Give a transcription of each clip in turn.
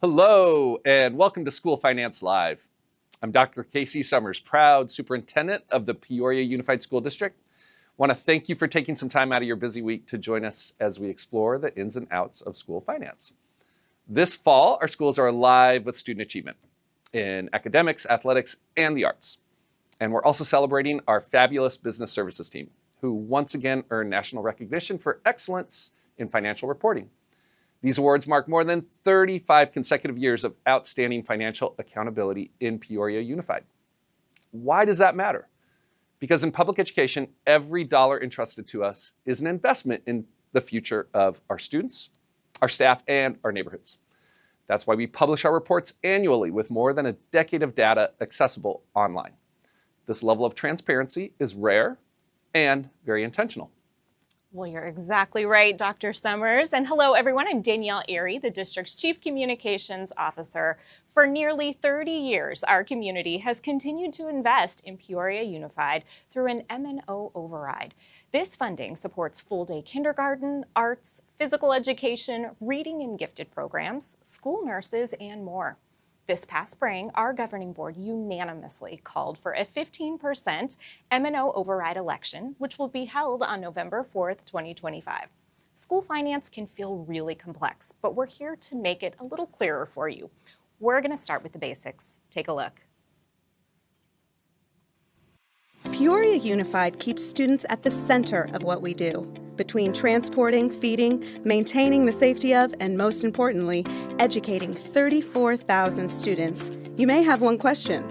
Hello, and welcome to School Finance Live. I'm Dr. Casey Summers, proud superintendent of the Peoria Unified School District. I want to thank you for taking some time out of your busy week to join us as we explore the ins and outs of school finance. This fall, our schools are alive with student achievement in academics, athletics, and the arts. And we're also celebrating our fabulous business services team, who once again earned national recognition for excellence in financial reporting. These awards mark more than 35 consecutive years of outstanding financial accountability in Peoria Unified. Why does that matter? Because in public education, every dollar entrusted to us is an investment in the future of our students, our staff, and our neighborhoods. That's why we publish our reports annually with more than a decade of data accessible online. This level of transparency is rare and very intentional. Well, you're exactly right, Dr. Summers. And hello, everyone. I'm Danielle Erie, the district's Chief Communications Officer. For nearly 30 years, our community has continued to invest in Peoria Unified through an M&O override. This funding supports full-day kindergarten, arts, physical education, reading and gifted programs, school nurses, and more. This past spring, our governing board unanimously called for a 15% M&O override election, which will be held on November 4th, 2025. School finance can feel really complex, but we're here to make it a little clearer for you. We're going to start with the basics. Take a look. Peoria Unified keeps students at the center of what we do. Between transporting, feeding, maintaining the safety of, and most importantly, educating 34,000 students, you may have one question.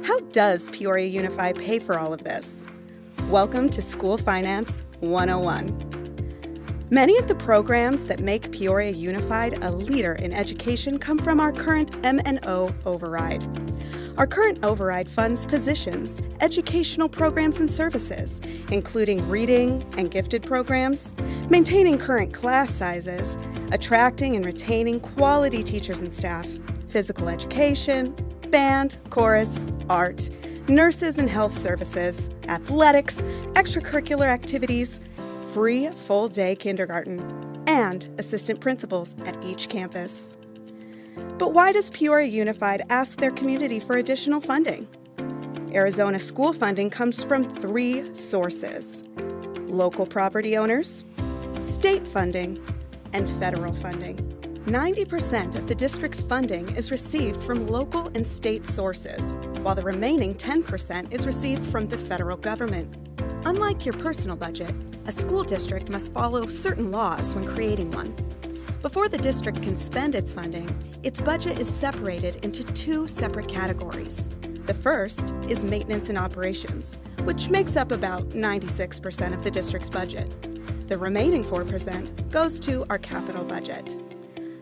How does Peoria Unified pay for all of this? Welcome to School Finance 101. Many of the programs that make Peoria Unified a leader in education come from our current M&O override. Our current override funds positions, educational programs and services, including reading and gifted programs, maintaining current class sizes, attracting and retaining quality teachers and staff, physical education, band, chorus, art, nurses and health services, athletics, extracurricular activities, free full-day kindergarten, and assistant principals at each campus. But why does Peoria Unified ask their community for additional funding? Arizona school funding comes from three sources: local property owners, state funding, and federal funding. 90% of the district's funding is received from local and state sources, while the remaining 10% is received from the federal government. Unlike your personal budget, a school district must follow certain laws when creating one. Before the district can spend its funding, its budget is separated into two separate categories. The first is maintenance and operations, which makes up about 96% of the district's budget. The remaining 4% goes to our capital budget.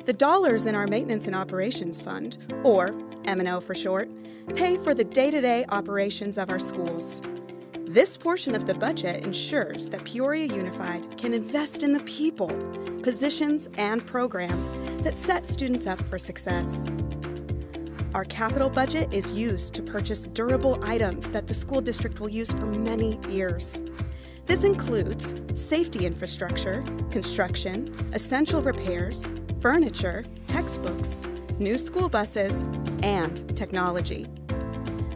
The dollars in our maintenance and operations fund, or M&O for short, pay for the day-to-day operations of our schools. This portion of the budget ensures that Peoria Unified can invest in the people, positions, and programs that set students up for success. Our capital budget is used to purchase durable items that the school district will use for many years. This includes safety infrastructure, construction, essential repairs, furniture, textbooks, new school buses, and technology.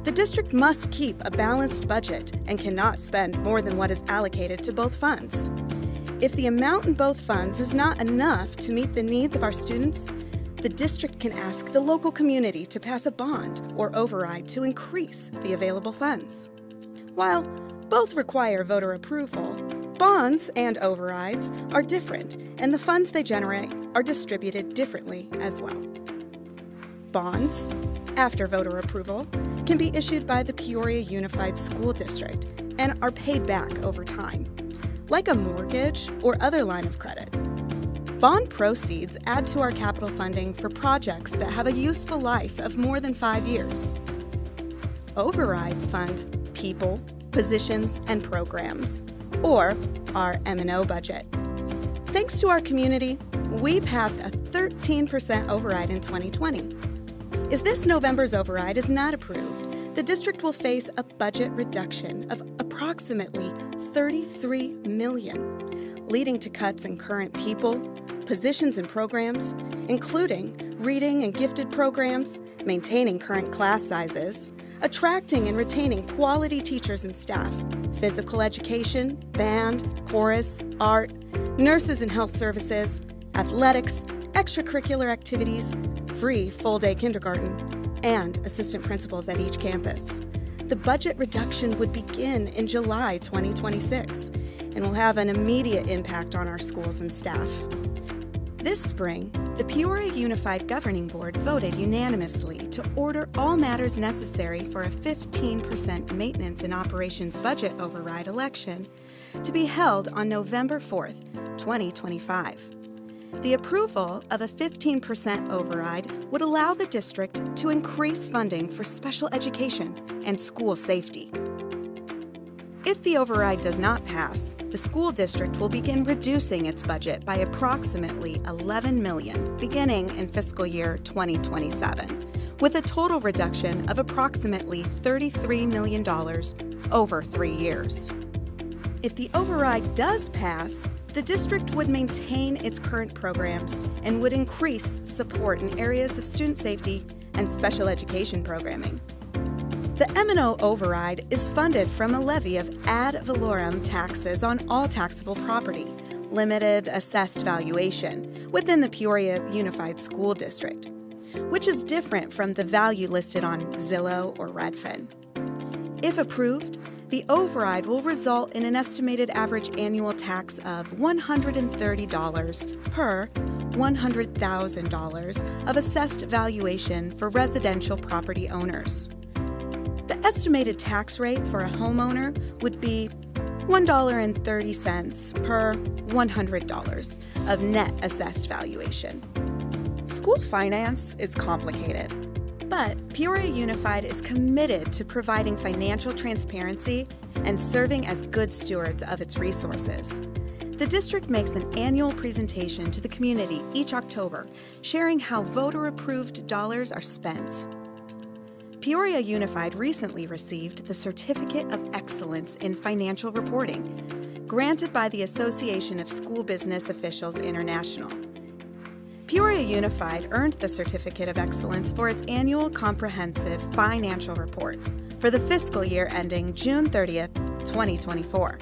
The district must keep a balanced budget and cannot spend more than what is allocated to both funds. If the amount in both funds is not enough to meet the needs of our students, the district can ask the local community to pass a bond or override to increase the available funds. While both require voter approval, bonds and overrides are different, and the funds they generate are distributed differently as well. Bonds, after voter approval, can be issued by the Peoria Unified School District and are paid back over time, like a mortgage or other line of credit. Bond proceeds add to our capital funding for projects that have a useful life of more than 5 years. Overrides fund people, positions, and programs, or our M&O budget. Thanks to our community, we passed a 13% override in 2020. If this November's override is not approved, the district will face a budget reduction of approximately $33 million, leading to cuts in current people, positions and programs, including reading and gifted programs, maintaining current class sizes, attracting and retaining quality teachers and staff, physical education, band, chorus, art, nurses and health services, athletics, extracurricular activities, free full-day kindergarten, and assistant principals at each campus. The budget reduction would begin in July 2026 and will have an immediate impact on our schools and staff. This spring, the Peoria Unified Governing Board voted unanimously to order all matters necessary for a 15% maintenance and operations budget override election to be held on November 4th, 2025. The approval of a 15% override would allow the district to increase funding for special education and school safety. If the override does not pass, the school district will begin reducing its budget by approximately $11 million beginning in fiscal year 2027, with a total reduction of approximately $33 million over 3 years. If the override does pass, the district would maintain its current programs and would increase support in areas of student safety and special education programming. The M&O override is funded from a levy of ad valorem taxes on all taxable property, limited assessed valuation, within the Peoria Unified School District, which is different from the value listed on Zillow or Redfin. If approved, the override will result in an estimated average annual tax of $130 per $100,000 of assessed valuation for residential property owners. The estimated tax rate for a homeowner would be $1.30 per $100 of net assessed valuation. School finance is complicated, but Peoria Unified is committed to providing financial transparency and serving as good stewards of its resources. The district makes an annual presentation to the community each October, sharing how voter-approved dollars are spent. Peoria Unified recently received the Certificate of Excellence in Financial Reporting, granted by the Association of School Business Officials International. Peoria Unified earned the Certificate of Excellence for its annual comprehensive financial report for the fiscal year ending June 30th, 2024.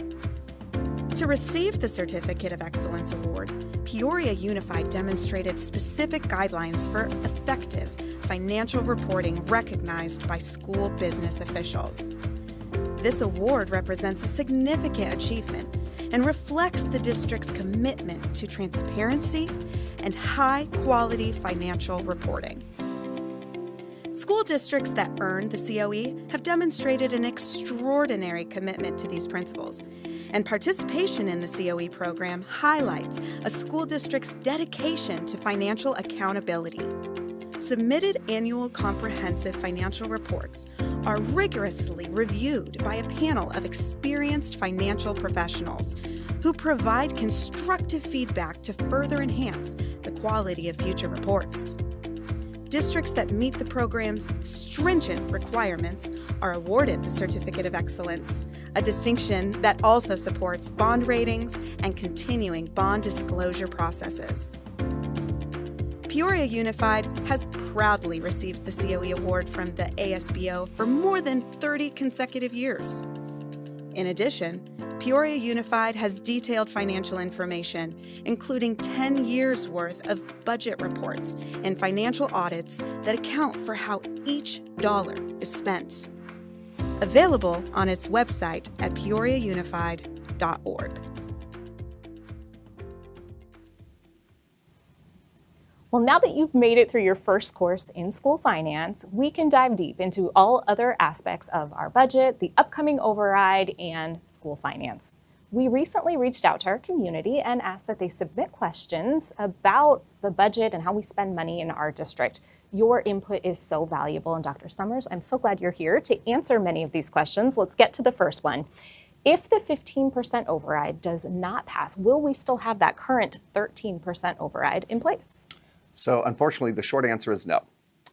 To receive the Certificate of Excellence Award, Peoria Unified demonstrated specific guidelines for effective financial reporting recognized by school business officials. This award represents a significant achievement and reflects the district's commitment to transparency and high-quality financial reporting. School districts that earn the COE have demonstrated an extraordinary commitment to these principles, and participation in the COE program highlights a school district's dedication to financial accountability. Submitted annual comprehensive financial reports are rigorously reviewed by a panel of experienced financial professionals who provide constructive feedback to further enhance the quality of future reports. Districts that meet the program's stringent requirements are awarded the Certificate of Excellence, a distinction that also supports bond ratings and continuing bond disclosure processes. Peoria Unified has proudly received the COE Award from the ASBO for more than 30 consecutive years. In addition, Peoria Unified has detailed financial information, including 10 years' worth of budget reports and financial audits that account for how each dollar is spent. Available on its website at peoriaunified.org. Well, now that you've made it through your first course in school finance, we can dive deep into all other aspects of our budget, the upcoming override, and school finance. We recently reached out to our community and asked that they submit questions about the budget and how we spend money in our district. Your input is so valuable, and Dr. Summers, I'm so glad you're here to answer many of these questions. Let's get to the first one. If the 15% override does not pass, will we still have that current 13% override in place? So unfortunately, the short answer is no.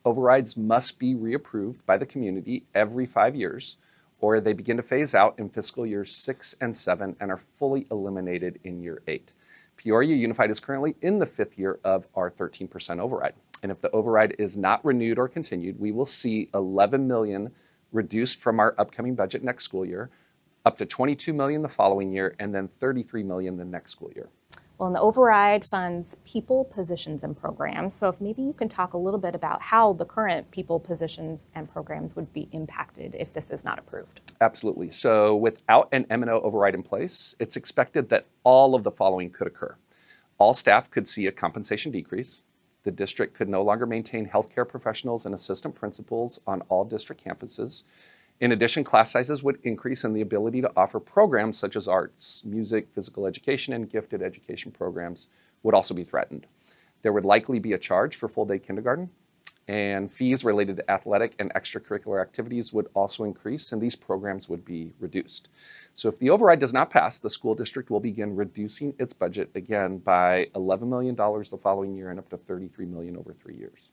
Overrides must be reapproved by the community every 5 years, or they begin to phase out in fiscal years 6 and 7 and are fully eliminated in year 8. Peoria Unified is currently in the 5th year of our 13% override. And if the override is not renewed or continued, we will see $11 million reduced from our upcoming budget next school year, up to $22 million the following year, and then $33 million the next school year. Well, and the override funds people, positions, and programs. So if maybe you can talk a little bit about how the current people, positions, and programs would be impacted if this is not approved. Absolutely. So without an M&O override in place, it's expected that all of the following could occur. All staff could see a compensation decrease. The district could no longer maintain healthcare professionals and assistant principals on all district campuses. In addition, class sizes would increase, and the ability to offer programs such as arts, music, physical education, and gifted education programs would also be threatened. There would likely be a charge for full-day kindergarten, and fees related to athletic and extracurricular activities would also increase, and these programs would be reduced. So if the override does not pass, the school district will begin reducing its budget again by $11 million the following year and up to $33 million over 3 years.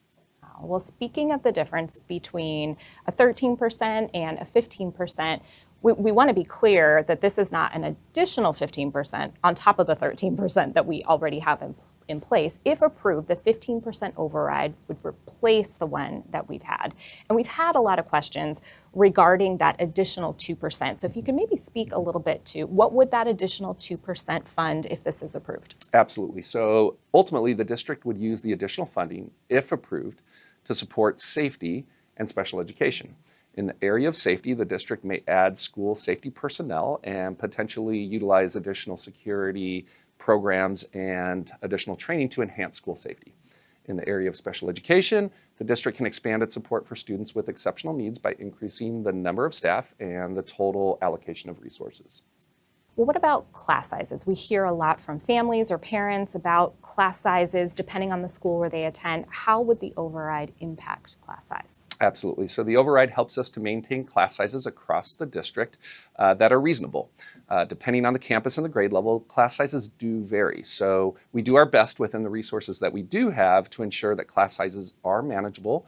Well, speaking of the difference between a 13% and a 15%, we want to be clear that this is not an additional 15% on top of the 13% that we already have in place. If approved, the 15% override would replace the one that we've had. And we've had a lot of questions regarding that additional 2%. So if you can maybe speak a little bit to what would that additional 2% fund if this is approved? Absolutely. So ultimately, the district would use the additional funding, if approved, to support safety and special education. In the area of safety, the district may add school safety personnel and potentially utilize additional security programs and additional training to enhance school safety. In the area of special education, the district can expand its support for students with exceptional needs by increasing the number of staff and the total allocation of resources. Well, what about class sizes? We hear a lot from families or parents about class sizes depending on the school where they attend. How would the override impact class size? Absolutely. So the override helps us to maintain class sizes across the district that are reasonable. Depending on the campus and the grade level, class sizes do vary. So we do our best within the resources that we do have to ensure that class sizes are manageable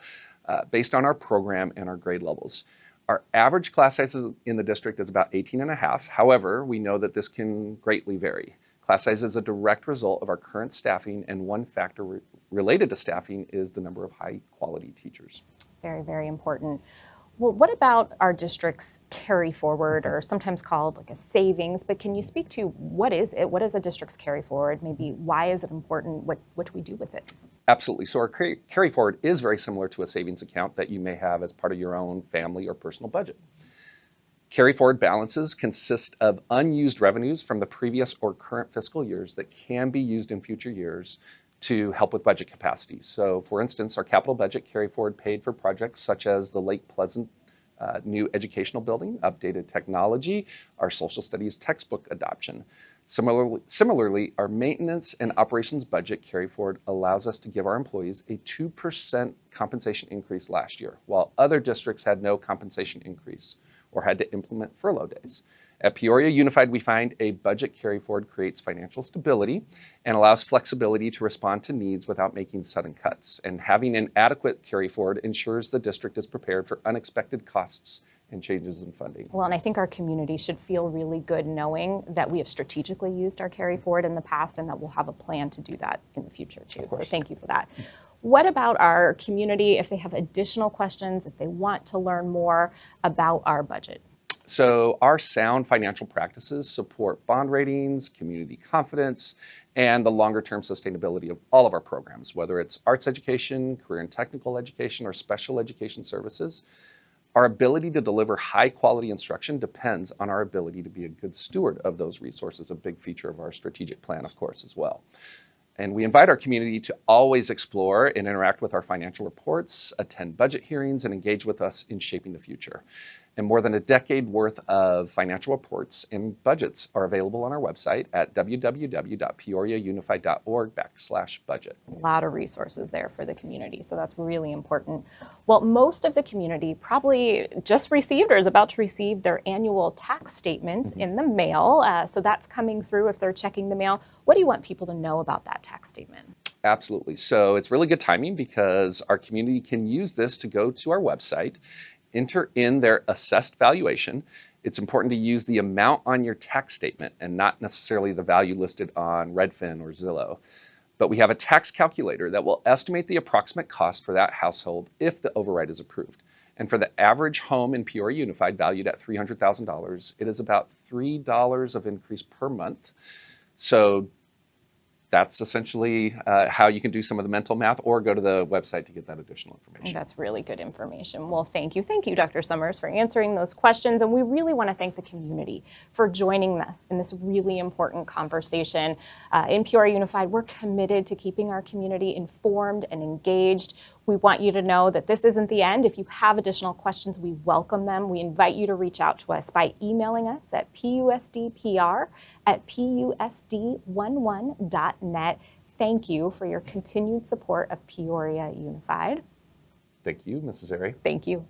based on our program and our grade levels. Our average class size in the district is about 18 and a half. However, we know that this can greatly vary. Class size is a direct result of our current staffing, and one factor related to staffing is the number of high-quality teachers. Very, very important. Well, what about our district's carry forward, or sometimes called like a savings? But can you speak to what is it? What is a district's carry forward? Maybe why is it important? What do we do with it? Absolutely. So our carry forward is very similar to a savings account that you may have as part of your own family or personal budget. Carry forward balances consist of unused revenues from the previous or current fiscal years that can be used in future years to help with budget capacity. So for instance, our capital budget carry forward paid for projects such as the Lake Pleasant new educational building, updated technology, our social studies textbook adoption. Similarly, our maintenance and operations budget carry forward allows us to give our employees a 2% compensation increase last year, while other districts had no compensation increase or had to implement furlough days. At Peoria Unified, we find a budget carry forward creates financial stability and allows flexibility to respond to needs without making sudden cuts. And having an adequate carry forward ensures the district is prepared for unexpected costs and changes in funding. Well, and I think our community should feel really good knowing that we have strategically used our carry forward in the past and that we'll have a plan to do that in the future too. So thank you for that. What about our community if they have additional questions, if they want to learn more about our budget? So our sound financial practices support bond ratings, community confidence, and the longer-term sustainability of all of our programs, whether it's arts education, career and technical education, or special education services. Our ability to deliver high-quality instruction depends on our ability to be a good steward of those resources, a big feature of our strategic plan, of course, as well. And we invite our community to always explore and interact with our financial reports, attend budget hearings, and engage with us in shaping the future. And more than a decade worth of financial reports and budgets are available on our website at www.peoriaunified.org/budget. A lot of resources there for the community, so that's really important. Well, most of the community probably just received or is about to receive their annual tax statement in the mail, so that's coming through if they're checking the mail. What do you want people to know about that tax statement? Absolutely. So it's really good timing because our community can use this to go to our website, enter in their assessed valuation. It's important to use the amount on your tax statement and not necessarily the value listed on Redfin or Zillow. But we have a tax calculator that will estimate the approximate cost for that household if the override is approved. And for the average home in Peoria Unified valued at $300,000, it is about $3 of increase per month. So that's essentially how you can do some of the mental math, or go to the website to get that additional information. That's really good information. Well, thank you. Thank you, Dr. Summers, for answering those questions. And we really want to thank the community for joining us in this really important conversation. In Peoria Unified, we're committed to keeping our community informed and engaged. We want you to know that this isn't the end. If you have additional questions, we welcome them. We invite you to reach out to us by emailing us at pusdpr@pusd11.net. Thank you for your continued support of Peoria Unified. Thank you, Mrs. Airy. Thank you.